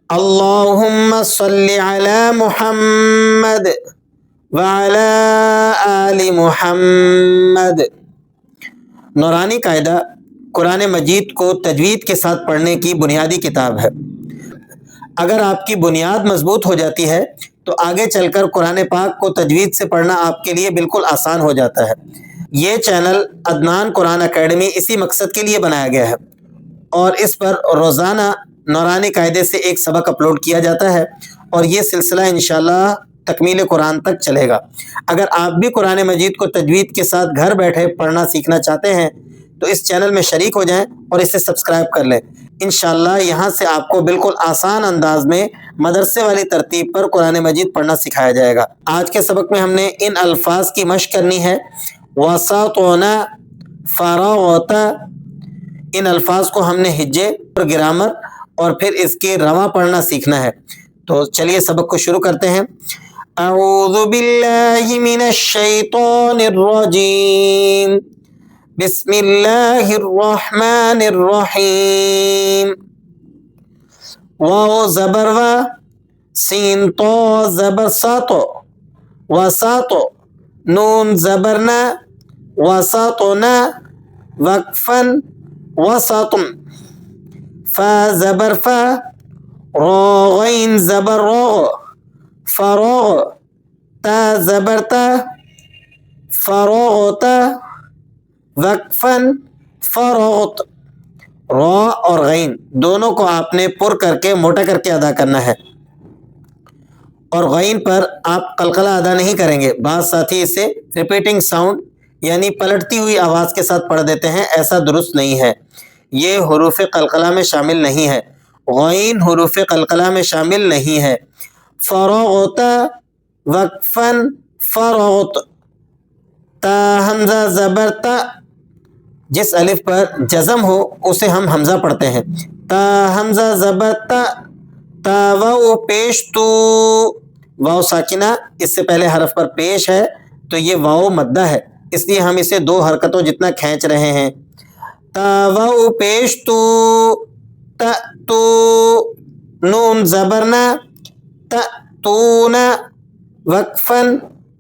اللہم صلی علی محمد وعلی آل محمد۔ نورانی قاعدہ قرآن مجید کو تجوید کے ساتھ پڑھنے کی بنیادی کتاب ہے۔ اگر آپ کی بنیاد مضبوط ہو جاتی ہے تو آگے چل کر قرآن پاک کو تجوید سے پڑھنا آپ کے لیے بالکل آسان ہو جاتا ہے۔ یہ چینل عدنان قرآن اکیڈمی اسی مقصد کے لیے بنایا گیا ہے اور اس پر روزانہ نورانی قاعدے سے ایک سبق اپلوڈ کیا جاتا ہے اور یہ سلسلہ انشاءاللہ تکمیل قرآن تک چلے گا۔ اگر آپ بھی قرآن مجید کو تجوید کے ساتھ گھر بیٹھے پڑھنا سیکھنا چاہتے ہیں تو اس چینل میں شریک ہو جائیں اور اسے سبسکرائب کر لیں۔ انشاءاللہ یہاں سے آپ کو بالکل آسان انداز میں مدرسے والی ترتیب پر قرآن مجید پڑھنا سکھایا جائے گا۔ آج کے سبق میں ہم نے ان الفاظ کی مشق کرنی ہے۔ وسطنا، فراغتا، ان الفاظ کو ہم نے ہجے اور گرامر اور پھر اس کے رواں پڑھنا سیکھنا ہے۔ تو چلیے سبق کو شروع کرتے ہیں۔ اعوذ باللہ من الشیطان الرجیم، بسم اللہ الرحمن الرحیم۔ واو زبر و، سین تو زبر ساتو، وساتو، نون زبرنا، وساتنا، وقفن، وسطن، فا زبر فا، را غین زبر راغ، فراغ، تا زبر تا، فراغتا، وقفن، فراغت۔ را اور غین دونوں کو آپ نے پر کر کے موٹا کر کے ادا کرنا ہے اور غین پر آپ قلقلہ ادا نہیں کریں گے۔ بعض ساتھی اسے ریپیٹنگ ساؤنڈ یعنی پلٹتی ہوئی آواز کے ساتھ پڑھ دیتے ہیں، ایسا درست نہیں ہے، یہ حروف قلقلہ میں شامل نہیں ہے، غین حروف قلقلہ میں شامل نہیں ہے۔ فراغت، وقفن، فراغت، تا حمزہ زبر تا، جس الف پر جزم ہو اسے ہم حمزہ پڑھتے ہیں۔ تا حمزہ زبر تا، تا واو پیش تو، واو ساکنہ اس سے پہلے حرف پر پیش ہے تو یہ واو مدہ ہے، اس لیے ہم اسے دو حرکتوں جتنا کھینچ رہے ہیں۔ تا واو پیش تو، تا تو، نون زبرنا، تا تون، وقفن،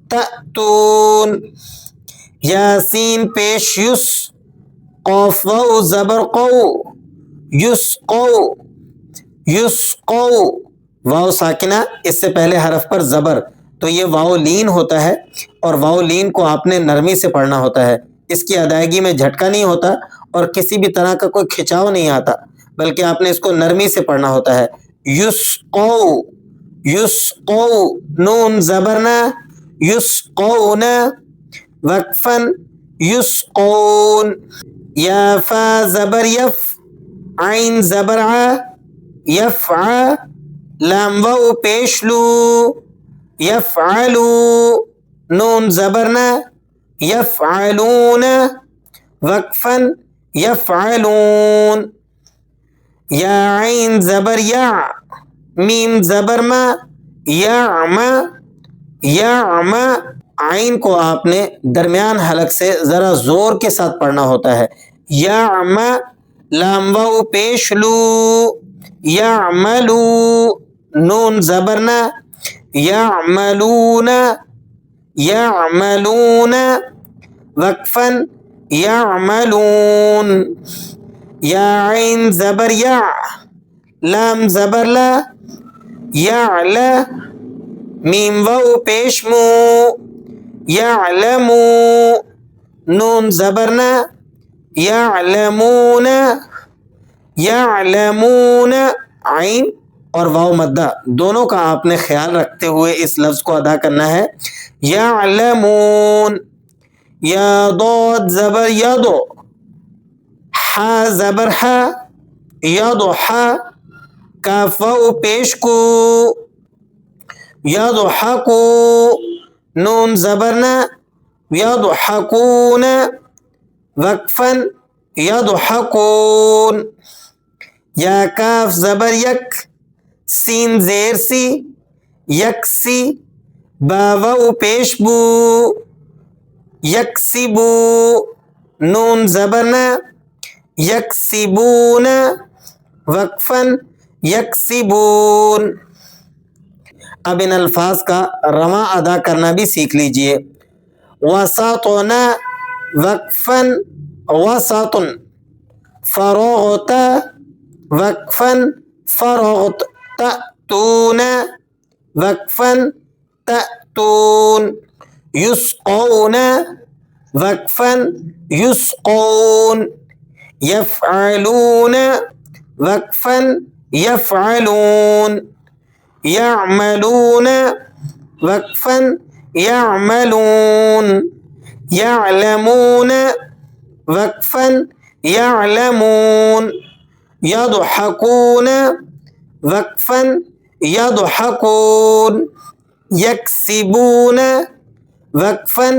تا تون، یاسین پیش یس، قاف واو زبر قو، یس قو، یس قو، واو ساکنہ اس سے پہلے حرف پر زبر تو یہ واو لین ہوتا ہے اور واو لین کو آپ نے نرمی سے پڑھنا ہوتا ہے، اس کی ادائیگی میں جھٹکا نہیں ہوتا اور کسی بھی طرح کا کوئی کھچاؤ نہیں آتا، بلکہ آپ نے اس کو نرمی سے پڑھنا ہوتا ہے۔ یس قو، یس قو، نون زبرنا، یس قون، وقفن، یس قون، یا فا زبر یف، عین زبر ع، یفع، لام واو پیش لو، یفعلو، نون زبرنا، یفعلون، وقفن، یفعلون، یا عین زبر یا، میم زبر ما، یعم، یعم، عین کو آپ نے درمیان حلق سے ذرا زور کے ساتھ پڑھنا ہوتا ہے۔ یعم، لام واو پیش لو، یعملو، نون زبرنا، یعملون، یعملون، وقفن، یعملون، یا عین زبر یا، لام زبر لا، یعل، میم واو پیش مو، یعلمو، نون زبرنا، یعلمون، یعلمون، عین اور واو مدہ دونوں کا آپ نے خیال رکھتے ہوئے اس لفظ کو ادا کرنا ہے۔ یعلمون، یا ضاد زبر یدو، حا زبر حا، یضحا، کاف واو پیش کو، یضحکو، نون زبرنا، یضحکون، وقفن، یضحکون، یا کاف زبر یک، سین زیر سی، یکسی، با واو پیش بو، یکسبو، نون زبرنا، یکسبون، وقفن، یکسبون۔ اب ان الفاظ کا رواں ادا کرنا بھی سیکھ لیجئے۔ وسطنا وقفا وسط، فرغت وقفا فرغت، تأتون وقفا تأتون، یسقون وقفا یسقون، یفعلون وقفا یفعلون، یعملون وقفا یعملون، یعلمون وقفا یعلمون، یضحکون وقفا یضحکون، یکسبون وقفا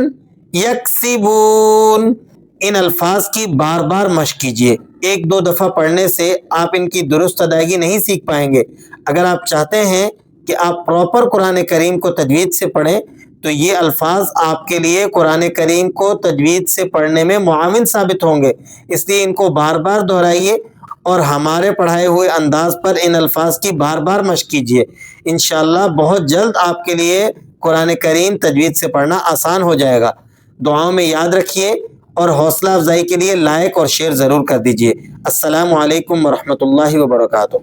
یکسبون۔ ان الفاظ کی بار بار مشق کیجیے۔ ایک دو دفعہ پڑھنے سے آپ ان کی درست ادائیگی نہیں سیکھ پائیں گے۔ اگر آپ چاہتے ہیں کہ آپ پراپر قرآن کریم کو تجوید سے پڑھیں تو یہ الفاظ آپ کے لیے قرآن کریم کو تجوید سے پڑھنے میں معاون ثابت ہوں گے۔ اس لیے ان کو بار بار دہرائیے اور ہمارے پڑھائے ہوئے انداز پر ان الفاظ کی بار بار مشق کیجیے۔ انشاءاللہ بہت جلد آپ کے لیے قرآن کریم تجوید سے پڑھنا آسان ہو جائے گا۔ دعاؤں میں یاد رکھیے اور حوصلہ افزائی کے لیے لائک اور شیئر ضرور کر دیجیے۔ السلام علیکم ورحمۃ اللہ وبرکاتہ۔